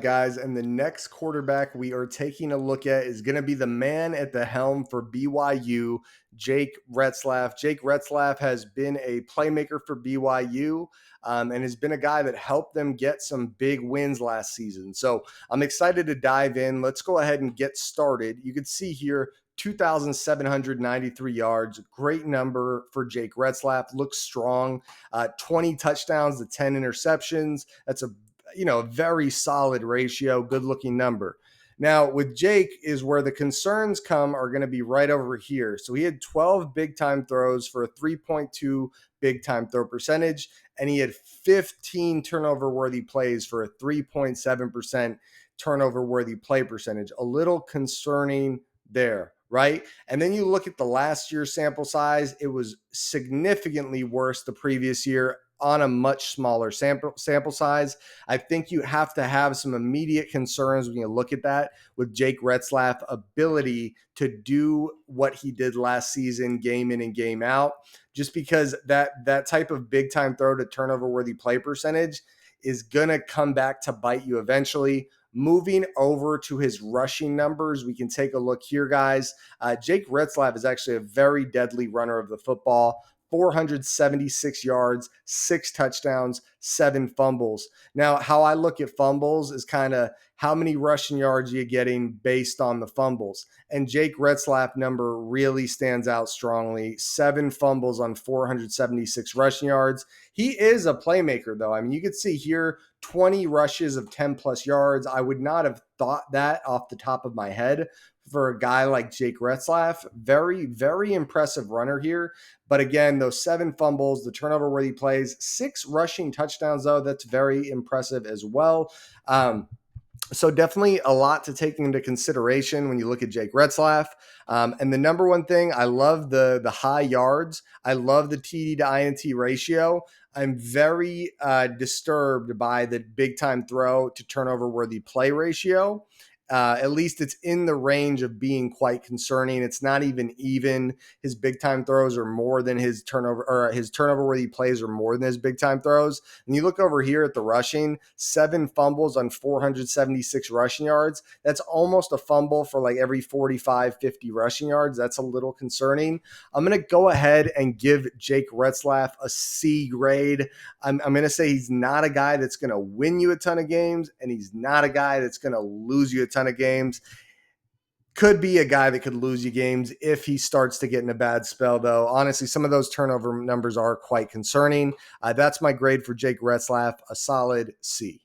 Guys, and the next quarterback we are taking a look at is going to be the man at the helm for BYU, Jake Retzlaff. Jake Retzlaff has been a playmaker for BYU and has been a guy that helped them get some big wins last season. So I'm excited to dive in. Let's go ahead and get started. You can see here 2,793 yards. Great number for Jake Retzlaff. Looks strong. 20 touchdowns to 10 interceptions. That's a very solid ratio, good looking number. Now with Jake is where the concerns are going to be right over here. So he had 12 big time throws for a 3.2 big time throw percentage, and he had 15 turnover worthy plays for a 3.7% turnover worthy play percentage. A little concerning there, right? And then you look at the last year's sample size, it was significantly worse the previous year on a much smaller sample size. I think you have to have some immediate concerns when you look at that with Jake Retzlaff's ability to do what he did last season, game in and game out, just because that type of big time throw to turnover worthy play percentage is going to come back to bite you eventually. Moving over to his rushing numbers, we can take a look here, guys. Jake Retzlaff is actually a very deadly runner of the football. 476 yards, 6 touchdowns, 7 fumbles. Now, how I look at fumbles is kind of how many rushing yards you're getting based on the fumbles. And Jake Retzlaff number really stands out strongly. 7 fumbles on 476 rushing yards. He is a playmaker, though. I mean, you could see here 20 rushes of 10 plus yards. I would not have thought that off the top of my head for a guy like Jake Retzlaff. Very, very impressive runner here. But again, those 7 fumbles, the turnover worthy plays, 6 rushing touchdowns, though, that's very impressive as well. So definitely a lot to take into consideration when you look at Jake Retzlaff. And the number one thing, I love the high yards. I love the TD to INT ratio. I'm very disturbed by the big time throw to turnover worthy play ratio. At least it's in the range of being quite concerning. It's not even. His big time throws are more than his turnover worthy plays are more than his big time throws. And you look over here at the rushing, 7 fumbles on 476 rushing yards. That's almost a fumble for like every 45, 50 rushing yards. That's a little concerning. I'm going to go ahead and give Jake Retzlaff a C grade. I'm going to say he's not a guy that's going to win you a ton of games, and he's not a guy that's going to lose you a ton of games. Could be a guy that could lose you games if he starts to get in a bad spell, though. Honestly, some of those turnover numbers are quite concerning. That's my grade for Jake Retzlaff, a solid C.